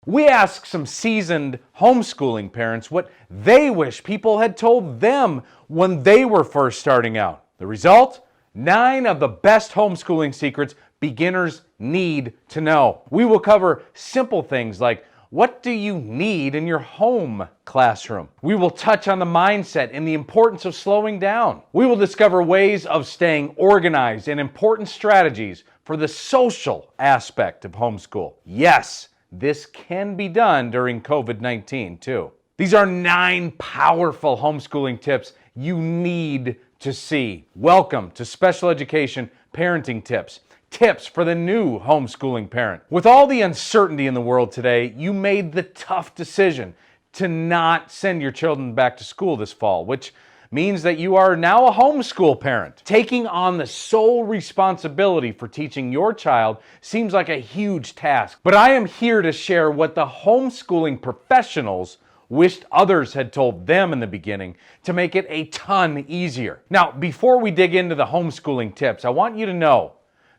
We ask some seasoned homeschooling parents what they wish people had told them when they were first starting out. The result? 9 of the best homeschooling secrets beginners need to know. We will cover simple things like, what do you need in your home classroom? We will touch on the mindset and the importance of slowing down. We will discover ways of staying organized and important strategies for the social aspect of homeschool. Yes, this can be done during COVID-19 too. These are 9 powerful homeschooling tips you need to see. Welcome to Special Education Parenting Tips. Tips for the new homeschooling parent. With all the uncertainty in the world today, you made the tough decision to not send your children back to school this fall, which means that you are now a homeschool parent. Taking on the sole responsibility for teaching your child seems like a huge task, but I am here to share what the homeschooling professionals wished others had told them in the beginning to make it a ton easier. Now, before we dig into the homeschooling tips, I want you to know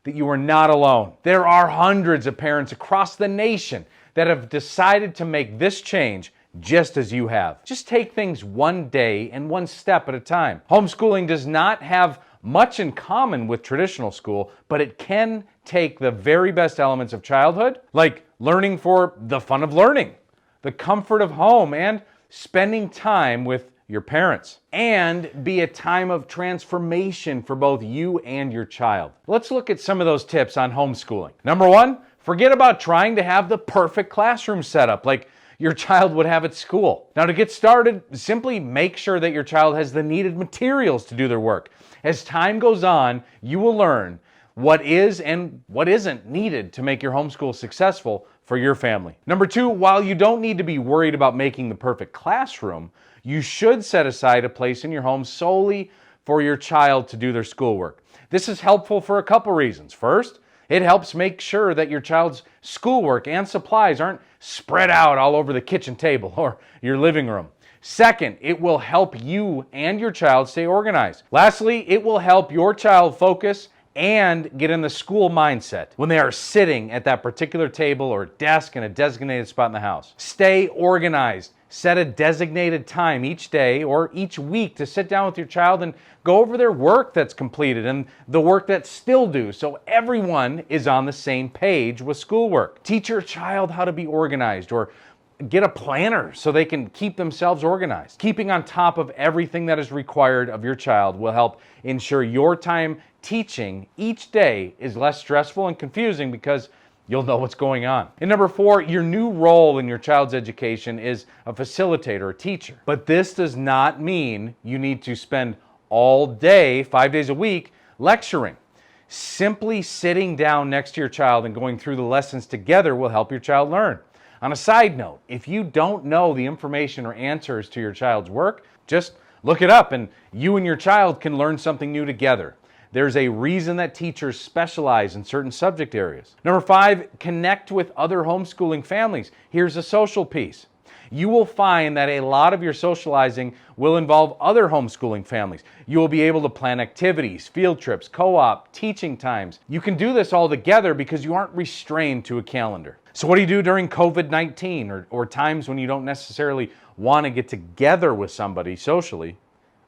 that you are not alone. There are hundreds of parents across the nation that have decided to make this change just as you have. Just take things one day and one step at a time. Homeschooling does not have much in common with traditional school, but it can take the very best elements of childhood, like learning for the fun of learning, the comfort of home, and spending time with your parents, and be a time of transformation for both you and your child. Let's look at some of those tips on homeschooling. Number 1, forget about trying to have the perfect classroom setup like your child would have at school. Now, to get started, simply make sure that your child has the needed materials to do their work. As time goes on, you will learn what is and what isn't needed to make your homeschool successful for your family. Number 2, while you don't need to be worried about making the perfect classroom, you should set aside a place in your home solely for your child to do their schoolwork. This is helpful for a couple reasons. First, it helps make sure that your child's schoolwork and supplies aren't spread out all over the kitchen table or your living room. Second, it will help you and your child stay organized. Lastly, it will help your child focus and get in the school mindset when they are sitting at that particular table or desk in a designated spot in the house. Stay organized. Set a designated time each day or each week to sit down with your child and go over their work that's completed and the work that's still due, so everyone is on the same page with schoolwork. Teach your child how to be organized, or get a planner so they can keep themselves organized. Keeping on top of everything that is required of your child will help ensure your time teaching each day is less stressful and confusing because you'll know what's going on. And number 4, your new role in your child's education is a facilitator, a teacher. But this does not mean you need to spend all day, 5 days a week, lecturing. Simply sitting down next to your child and going through the lessons together will help your child learn. On a side note, if you don't know the information or answers to your child's work, just look it up and you and your child can learn something new together. There's a reason that teachers specialize in certain subject areas. Number 5, connect with other homeschooling families. Here's a social piece. You will find that a lot of your socializing will involve other homeschooling families. You will be able to plan activities, field trips, co-op, teaching times. You can do this all together because you aren't restrained to a calendar. So what do you do during COVID-19 or times when you don't necessarily want to get together with somebody socially?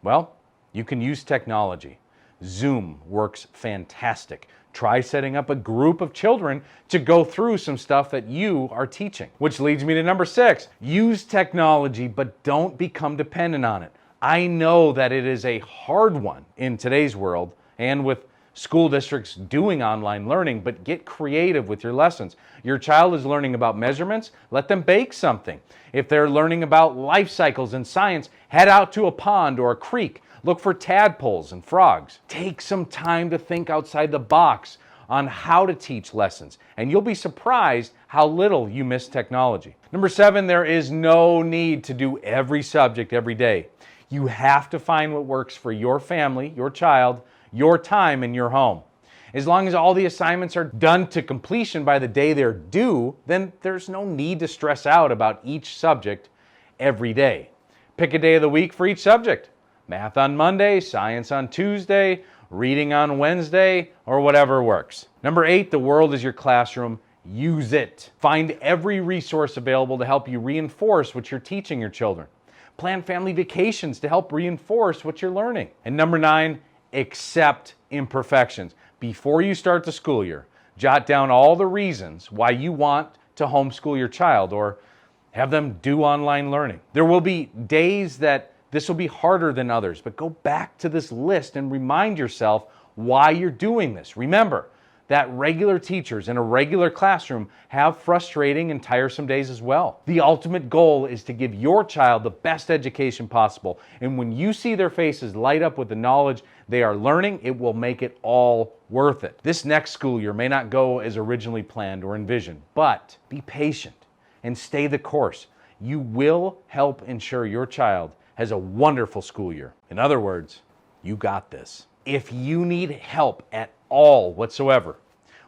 Well, you can use technology. Zoom works fantastic. Try setting up a group of children to go through some stuff that you are teaching. Which leads me to number 6. Use technology, but don't become dependent on it. I know that it is a hard one in today's world and with school districts doing online learning, but get creative with your lessons. Your child is learning about measurements, let them bake something. If they're learning about life cycles and science, head out to a pond or a creek. Look for tadpoles and frogs. Take some time to think outside the box on how to teach lessons, and you'll be surprised how little you miss technology. Number 7, there is no need to do every subject every day. You have to find what works for your family, your child, your time, and your home. As long as all the assignments are done to completion by the day they're due, then there's no need to stress out about each subject every day. Pick a day of the week for each subject. Math on Monday, science on Tuesday, reading on Wednesday, or whatever works. Number 8, the world is your classroom use it. Find every resource available to help you reinforce what you're teaching your children. Plan family vacations to help reinforce what you're learning. And number 9, accept imperfections. Before you start the school year, jot down all the reasons why you want to homeschool your child or have them do online learning. There will be days that this will be harder than others, but go back to this list and remind yourself why you're doing this. Remember that regular teachers in a regular classroom have frustrating and tiresome days as well. The ultimate goal is to give your child the best education possible, and when you see their faces light up with the knowledge they are learning, it will make it all worth it. This next school year may not go as originally planned or envisioned, but be patient and stay the course. You will help ensure your child has a wonderful school year. In other words, you got this. If you need help at all whatsoever,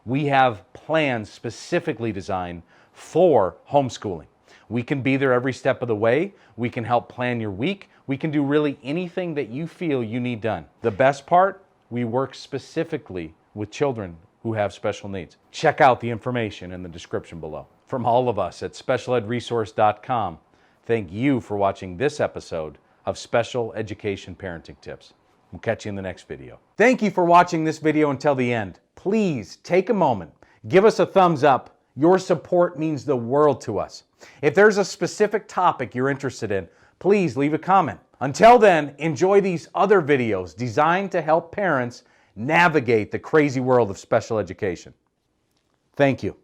we have plans specifically designed for homeschooling. We can be there every step of the way. We can help plan your week. We can do really anything that you feel you need done. The best part, we work specifically with children who have special needs. Check out the information in the description below. From all of us at specialedresource.com, thank you for watching this episode of Special Education Parenting Tips. We'll catch you in the next video. Thank you for watching this video until the end. Please take a moment, give us a thumbs up. Your support means the world to us. If there's a specific topic you're interested in, please leave a comment. Until then, enjoy these other videos designed to help parents navigate the crazy world of special education. Thank you.